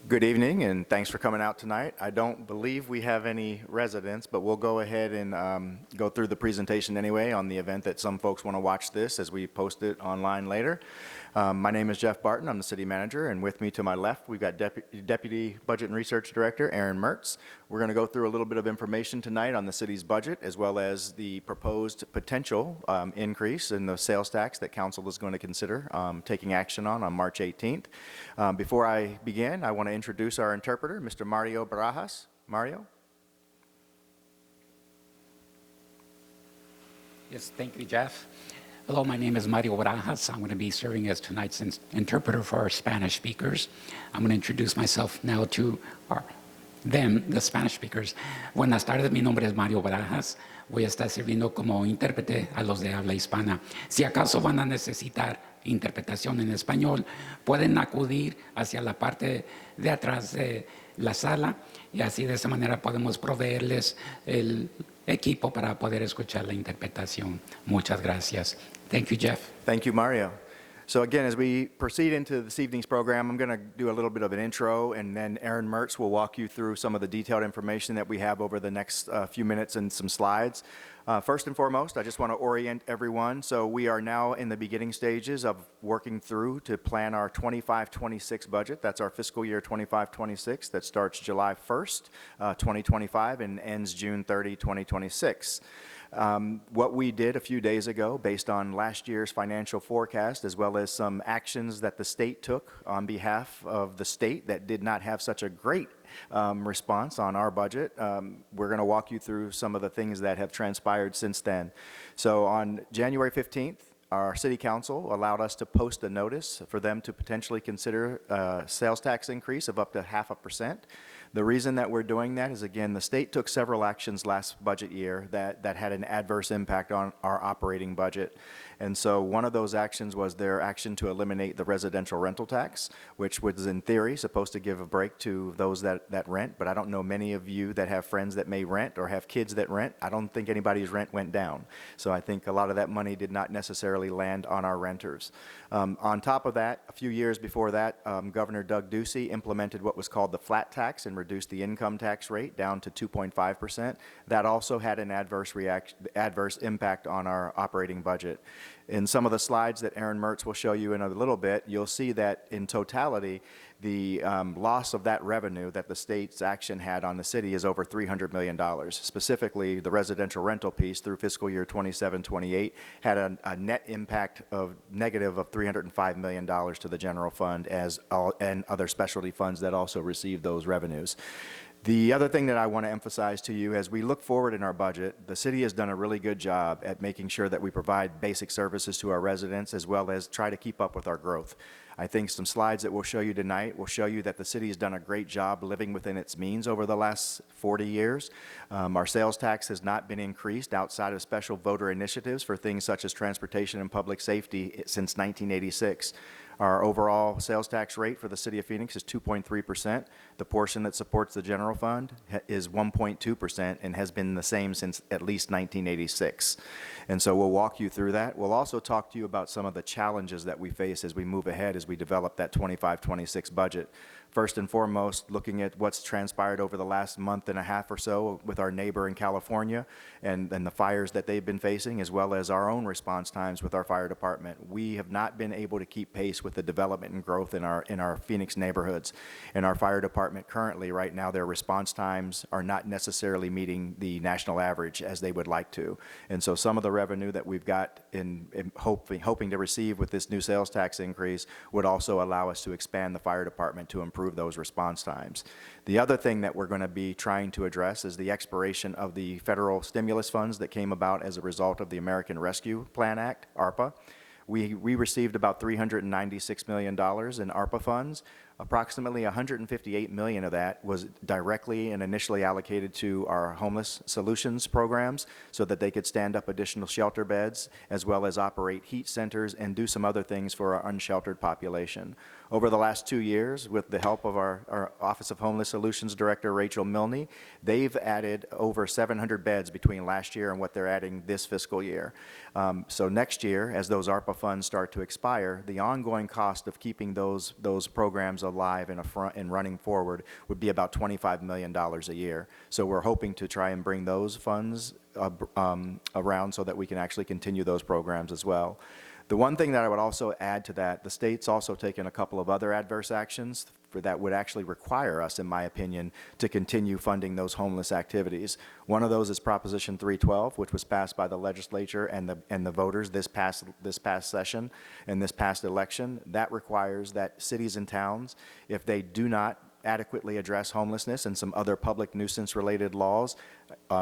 Good evening, and thanks for coming out tonight. I don't believe we have any residents, but we'll go ahead and go through the presentation anyway on the event that some folks want to watch this as we post it online later. My name is Jeff Barton. I'm the city manager, and with me to my left, we've got Deputy Budget and Research Director Aaron Mertz. We're going to go through a little bit of information tonight on the city's budget, as well as the proposed potential increase in the sales tax that council is going to consider taking action on March 18th. Before I begin, I want to introduce our interpreter, Mr. Mario Barajas. Mario? Yes, thank you, Jeff. Hello, my name is Mario Barajas. I'm going to be serving as tonight's interpreter for our Spanish speakers. I'm going to introduce myself now to the Spanish speakers. Buenas tardes, mi nombre es Mario Barajas. Voy a estar sirviendo como intérprete a los de habla hispana. Si acaso van a necesitar interpretación en español, pueden acudir hacia la parte de atrás de la sala y así de esa manera podemos proveerles el equipo para poder escuchar la interpretación. Muchas gracias. Thank you, Jeff. Thank you, Mario. So again, as we proceed into this evening's program, I'm going to do a little bit of an intro, and then Aaron Mertz will walk you through some of the detailed information that we have over the next few minutes and some slides. First and foremost, I just want to orient everyone. So we are now in the beginning stages of working through to plan our 25-26 budget. That's our fiscal year 25-26 that starts July 1st, 2025 and ends June 30, 2026. What we did a few days ago, based on last year's financial forecast, as well as some actions that the state took on behalf of the state that did not have such a great response on our budget. We're going to walk you through some of the things that have transpired since then. So on January 15th, our city council allowed us to post a notice for them to potentially consider a sales tax increase of up to 0.5%. The reason that we're doing that is, again, the state took several actions last budget year that had an adverse impact on our operating budget. And so one of those actions was their action to eliminate the residential rental tax, which was in theory supposed to give a break to those that rent. But I don't know many of you that have friends that may rent or have kids that rent. I don't think anybody's rent went down. So I think a lot of that money did not necessarily land on our renters. On top of that, a few years before that, Governor Doug Ducey implemented what was called the flat tax and reduced the income tax rate down to 2.5%. That also had an adverse impact on our operating budget. In some of the slides that Aaron Mertz will show you in a little bit, you'll see that in totality, the loss of that revenue that the state's action had on the city is over $300 million. Specifically, the residential rental piece through fiscal year 27-28 had a net impact of negative of $305 million to the general fund and other specialty funds that also received those revenues. The other thing that I want to emphasize to you, as we look forward in our budget, the city has done a really good job at making sure that we provide basic services to our residents, as well as try to keep up with our growth. I think some slides that we'll show you tonight will show you that the city has done a great job living within its means over the last 40 years. Our sales tax has not been increased outside of special voter initiatives for things such as transportation and public safety since 1986. Our overall sales tax rate for the city of Phoenix is 2.3%. The portion that supports the general fund is 1.2% and has been the same since at least 1986. And so we'll walk you through that. We'll also talk to you about some of the challenges that we face as we move ahead, as we develop that 25-26 budget. First and foremost, looking at what's transpired over the last month and a half or so with our neighbor in California and the fires that they've been facing, as well as our own response times with our fire department. We have not been able to keep pace with the development and growth in our Phoenix neighborhoods. And our fire department currently, right now, their response times are not necessarily meeting the national average as they would like to. And so some of the revenue that we've got in hoping to receive with this new sales tax increase would also allow us to expand the fire department to improve those response times. The other thing that we're going to be trying to address is the expiration of the federal stimulus funds that came about as a result of the American Rescue Plan Act, ARPA. We received about $396 million in ARPA funds. Approximately $158 million of that was directly and initially allocated to our homeless solutions programs so that they could stand up additional shelter beds, as well as operate heat centers and do some other things for our unsheltered population. Over the last 2 years, with the help of our Office of Homeless Solutions Director, Rachel Milne, they've added over 700 beds between last year and what they're adding this fiscal year. So next year, as those ARPA funds start to expire, the ongoing cost of keeping those programs alive and running forward would be about $25 million a year. So we're hoping to try and bring those funds around so that we can actually continue those programs as well. The one thing that I would also add to that, the state's also taken a couple of other adverse actions that would actually require us, in my opinion, to continue funding those homeless activities. One of those is Proposition 312, which was passed by the legislature and the voters this past session and this past election. That requires that cities and towns, if they do not adequately address homelessness and some other public nuisance-related laws,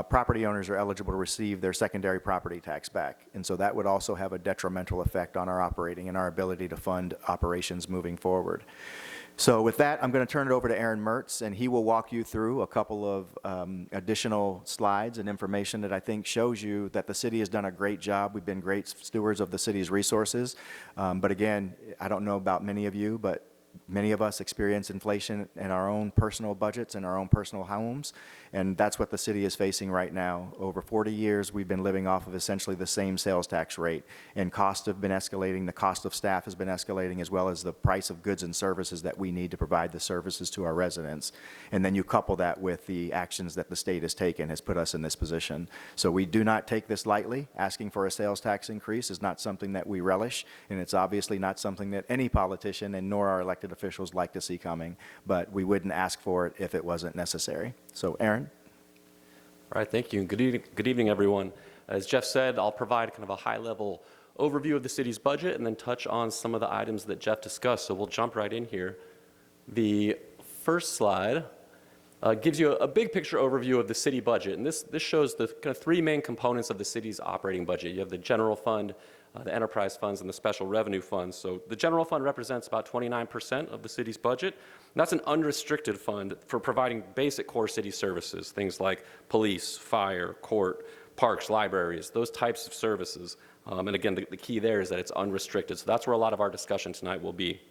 property owners are eligible to receive their secondary property tax back. And so that would also have a detrimental effect on our operating and our ability to fund operations moving forward. So with that, I'm going to turn it over to Aaron Mertz, and he will walk you through a couple of additional slides and information that I think shows you that the city has done a great job. We've been great stewards of the city's resources. But again, I don't know about many of you, but many of us experience inflation in our own personal budgets and our own personal homes, and that's what the city is facing right now. Over 40 years, we've been living off of essentially the same sales tax rate, and costs have been escalating. The cost of staff has been escalating, as well as the price of goods and services that we need to provide the services to our residents. And then you couple that with the actions that the state has taken has put us in this position. So we do not take this lightly. Asking for a sales tax increase is not something that we relish, and it's obviously not something that any politician and nor our elected officials like to see coming, but we wouldn't ask for it if it wasn't necessary. So Aaron? All right, thank you. Good evening, everyone. As Jeff said, I'll provide kind of a high-level overview of the city's budget and then touch on some of the items that Jeff discussed. So we'll jump right in here. The first slide gives you a big picture overview of the city budget. And this shows the kind of three main components of the city's operating budget. You have the general fund, the enterprise funds, and the special revenue funds. So the general fund represents about 29% of the city's budget. And that's an unrestricted fund for providing basic core city services, things like police, fire, court, parks, libraries, those types of services. And again, the key there is that it's unrestricted. So that's where a lot of our discussion tonight will be.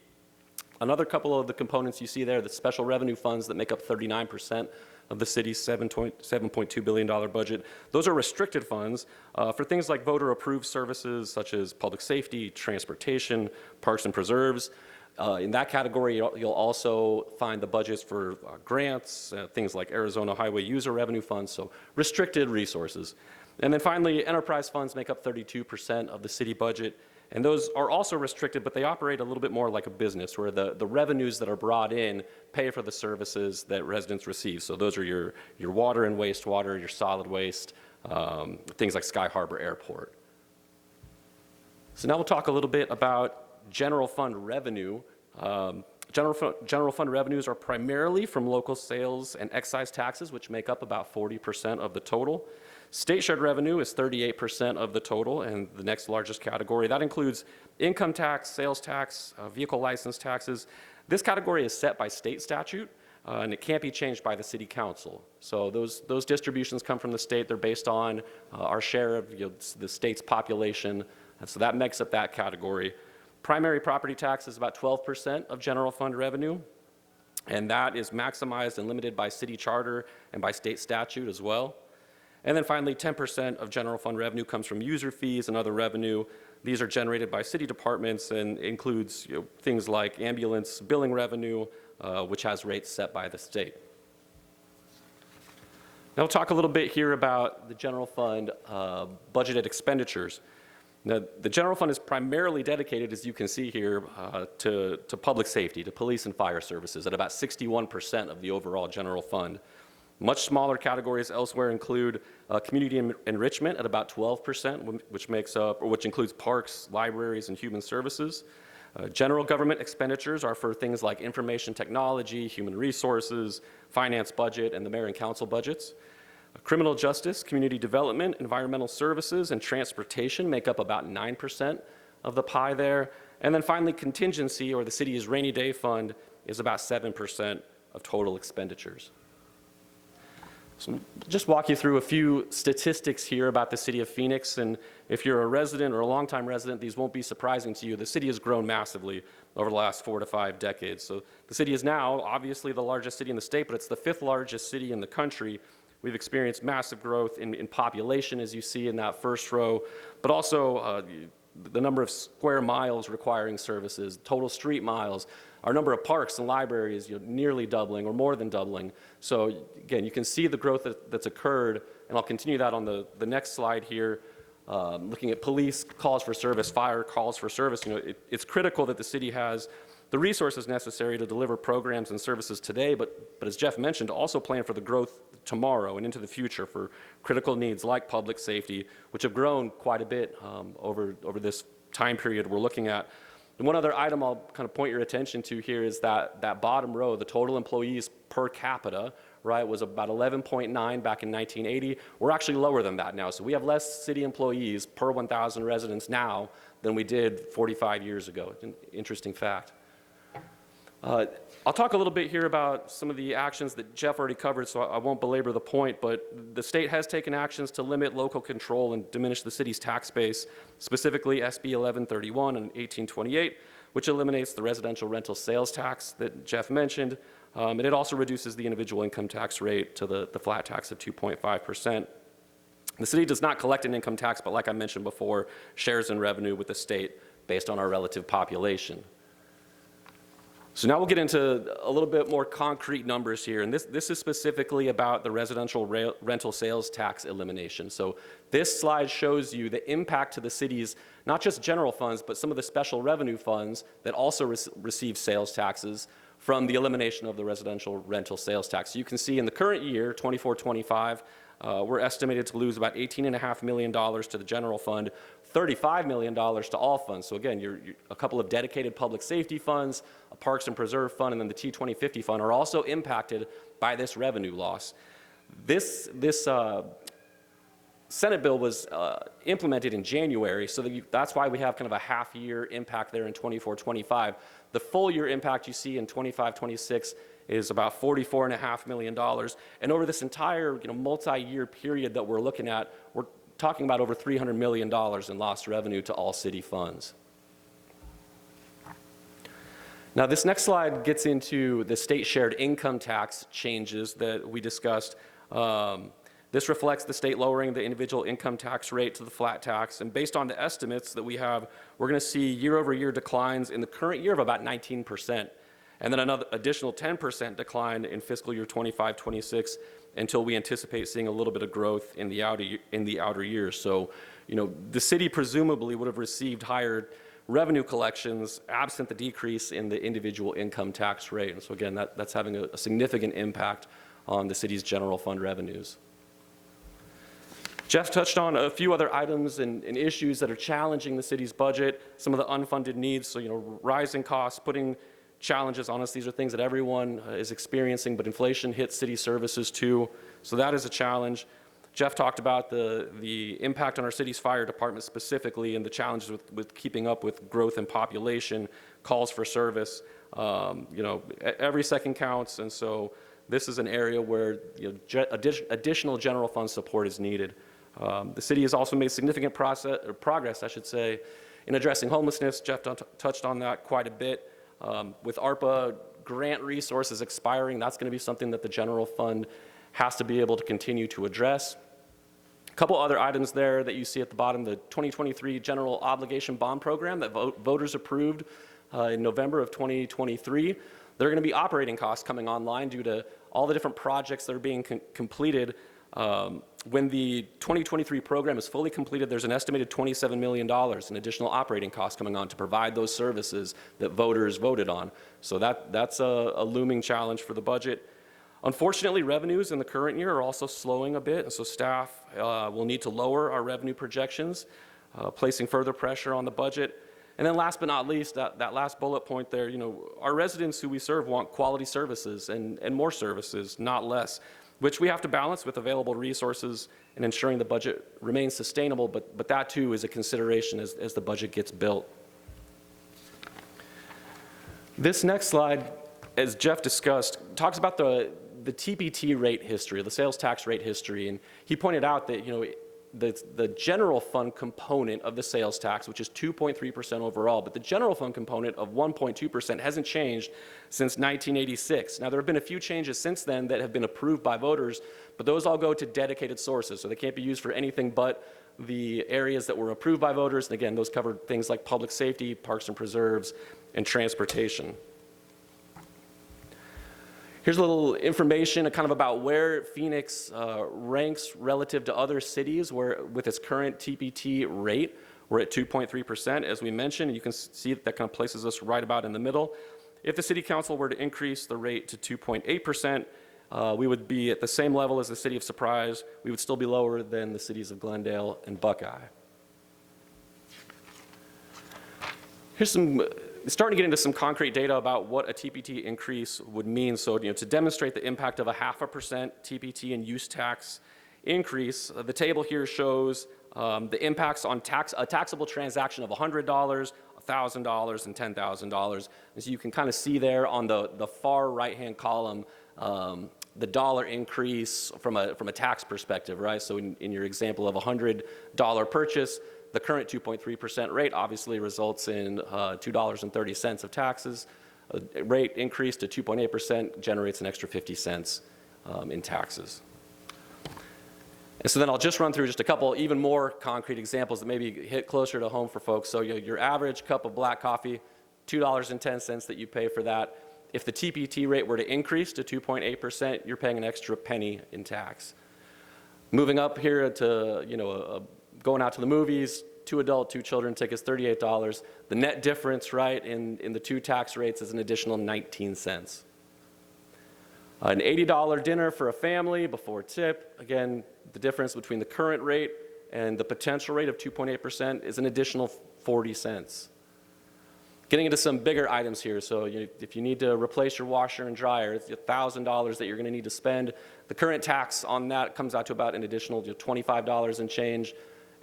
Another couple of the components you see there, the special revenue funds that make up 39% of the city's $7.2 billion budget. Those are restricted funds for things like voter-approved services such as public safety, transportation, parks and preserves. In that category, you'll also find the budgets for grants, things like Arizona Highway User Revenue Funds, so restricted resources. And then finally, enterprise funds make up 32% of the city budget. And those are also restricted, but they operate a little bit more like a business, where the revenues that are brought in pay for the services that residents receive. So those are your water and wastewater, your solid waste, things like Sky Harbor Airport. So now we'll talk a little bit about general fund revenue. General fund revenues are primarily from local sales and excise taxes, which make up about 40% of the total. State shared revenue is 38% of the total, and the next largest category. That includes income tax, sales tax, vehicle license taxes. This category is set by state statute, and it can't be changed by the city council. So those distributions come from the state. They're based on our share of the state's population, and so that makes up that category. Primary property tax is about 12% of general fund revenue, and that is maximized and limited by city charter and by state statute as well. And then finally, 10% of general fund revenue comes from user fees and other revenue. These are generated by city departments and includes things like ambulance billing revenue, which has rates set by the state. Now we'll talk a little bit here about the general fund budgeted expenditures. Now, the general fund is primarily dedicated, as you can see here, to public safety, to police and fire services at about 61% of the overall general fund. Much smaller categories elsewhere include community enrichment at about 12%, which includes parks, libraries, and human services. General government expenditures are for things like information technology, human resources, finance budget, and the mayor and council budgets. Criminal justice, community development, environmental services, and transportation make up about 9% of the pie there. And then finally, contingency, or the city's rainy day fund, is about 7% of total expenditures. So just walk you through a few statistics here about the city of Phoenix, and if you're a resident or a longtime resident, these won't be surprising to you. The city has grown massively over the last 4 to 5 decades. So the city is now obviously the largest city in the state, but it's the 5th largest city in the country. We've experienced massive growth in population, as you see in that first row, but also the number of square miles requiring services, total street miles, our number of parks and libraries, nearly doubling or more than doubling. So again, you can see the growth that's occurred, and I'll continue that on the next slide here. Looking at police calls for service, fire calls for service, it's critical that the city has the resources necessary to deliver programs and services today, but as Jeff mentioned, also plan for the growth tomorrow and into the future for critical needs like public safety, which have grown quite a bit over this time period we're looking at. And one other item I'll kind of point your attention to here is that bottom row, the total employees per capita, right, was about 11.9 back in 1980. We're actually lower than that now. So we have less city employees per 1,000 residents now than we did 45 years ago. It's an interesting fact. I'll talk a little bit here about some of the actions that Jeff already covered, so I won't belabor the point, but the state has taken actions to limit local control and diminish the city's tax base, specifically SB 1131 and 1828, which eliminates the residential rental sales tax that Jeff mentioned, and it also reduces the individual income tax rate to the flat tax of 2.5%. The city does not collect an income tax, but like I mentioned before, shares in revenue with the state based on our relative population. So now we'll get into a little bit more concrete numbers here, and this is specifically about the residential rental sales tax elimination. So this slide shows you the impact to the city's, not just general funds, but some of the special revenue funds that also receive sales taxes from the elimination of the residential rental sales tax. So you can see in the current year, 24-25, we're estimated to lose about $18.5 million to the general fund, $35 million to all funds. So again, you're a couple of dedicated public safety funds, a Parks and Preserve fund, and then the T2050 fund are also impacted by this revenue loss. This Senate bill was implemented in January, so that's why we have kind of a half-year impact there in 24-25. The full year impact you see in 25-26 is about $44.5 million. And over this entire multi-year period that we're looking at, we're talking about over $300 million in lost revenue to all city funds. Now this next slide gets into the state shared income tax changes that we discussed. This reflects the state lowering the individual income tax rate to the flat tax, and based on the estimates that we have, we're going to see year-over-year declines in the current year of about 19%, and then another additional 10% decline in fiscal year 25-26 until we anticipate seeing a little bit of growth in the outer years. So, the city presumably would have received higher revenue collections absent the decrease in the individual income tax rate. And so again, that's having a significant impact on the city's general fund revenues. Jeff touched on a few other items and issues that are challenging the city's budget, some of the unfunded needs, so rising costs, putting challenges on us. These are things that everyone is experiencing, but inflation hits city services too, so that is a challenge. Jeff talked about the impact on our city's fire department specifically and the challenges with keeping up with growth in population, calls for service. Every second counts, and so this is an area where additional general fund support is needed. The city has also made significant progress, in addressing homelessness. Jeff touched on that quite a bit. With ARPA grant resources expiring, that's going to be something that the general fund has to be able to continue to address. A couple other items there that you see at the bottom, the 2023 General Obligation Bond Program that voters approved in November of 2023. There are going to be operating costs coming online due to all the different projects that are being completed. When the 2023 program is fully completed, there's an estimated $27 million in additional operating costs coming on to provide those services that voters voted on. So that's a looming challenge for the budget. Unfortunately, revenues in the current year are also slowing a bit, and so staff will need to lower our revenue projections, placing further pressure on the budget. And then last but not least, that last bullet point there, our residents who we serve want quality services and more services, not less, which we have to balance with available resources and ensuring the budget remains sustainable, but that too is a consideration as the budget gets built. This next slide, as Jeff discussed, talks about the TPT rate history, the sales tax rate history, and he pointed out that the general fund component of the sales tax, which is 2.3% overall, but the general fund component of 1.2% hasn't changed since 1986. Now, there have been a few changes since then that have been approved by voters, but those all go to dedicated sources, so they can't be used for anything but the areas that were approved by voters. And again, those covered things like public safety, parks and preserves, and transportation. Here's a little information kind of about where Phoenix ranks relative to other cities where with its current TPT rate. We're at 2.3%, as we mentioned. You can see that kind of places us right about in the middle. If the City Council were to increase the rate to 2.8%, we would be at the same level as the City of Surprise. We would still be lower than the cities of Glendale and Buckeye. Here's starting to get into some concrete data about what a TPT increase would mean. So, to demonstrate the impact of a 0.5% TPT and use tax increase, the table here shows the impacts on a taxable transaction of $100, $1,000, and $10,000. And so you can kind of see there on the far right-hand column the dollar increase from a tax perspective, right? So in your example of a $100 purchase, the current 2.3% rate obviously results in $2.30 of taxes. A rate increase to 2.8% generates an extra 50 cents in taxes. And so then I'll just run through just a couple even more concrete examples that maybe hit closer to home for folks. So your average cup of black coffee, $2.10 that you pay for that. If the TPT rate were to increase to 2.8%, you're paying an extra penny in tax. Moving up here to, going out to the movies, 2 adult, 2 children tickets, $38. The net difference, right, in the 2 tax rates is an additional 19 cents. An $80 dinner for a family before tip, again, the difference between the current rate and the potential rate of 2.8% is an additional 40 cents. Getting into some bigger items here, so if you need to replace your washer and dryer, it's $1,000 that you're going to need to spend. The current tax on that comes out to about an additional $25 and change.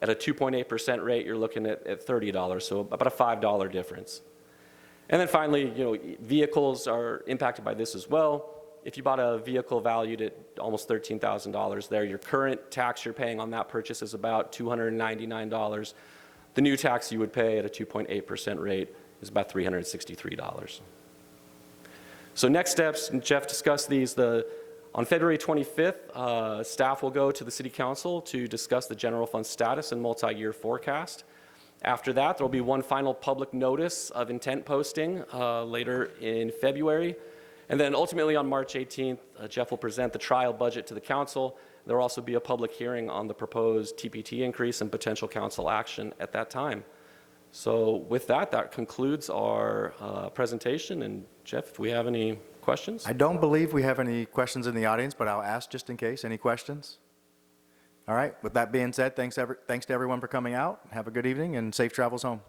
At a 2.8% rate, you're looking at $30, so about a $5 difference. And then finally, vehicles are impacted by this as well. If you bought a vehicle valued at almost $13,000 there, your current tax you're paying on that purchase is about $299. The new tax you would pay at a 2.8% rate is about $363. So next steps, and Jeff discussed these, on February 25th, staff will go to the City Council to discuss the general fund status and multi-year forecast. After that, there will be one final public notice of intent posting later in February. And then ultimately on March 18th, Jeff will present the trial budget to the council. There will also be a public hearing on the proposed TPT increase and potential council action at that time. So with that concludes our presentation. And Jeff, if we have any questions? I don't believe we have any questions in the audience, but I'll ask just in case. Any questions? All right. With that being said, thanks to everyone for coming out. Have a good evening and safe travels home.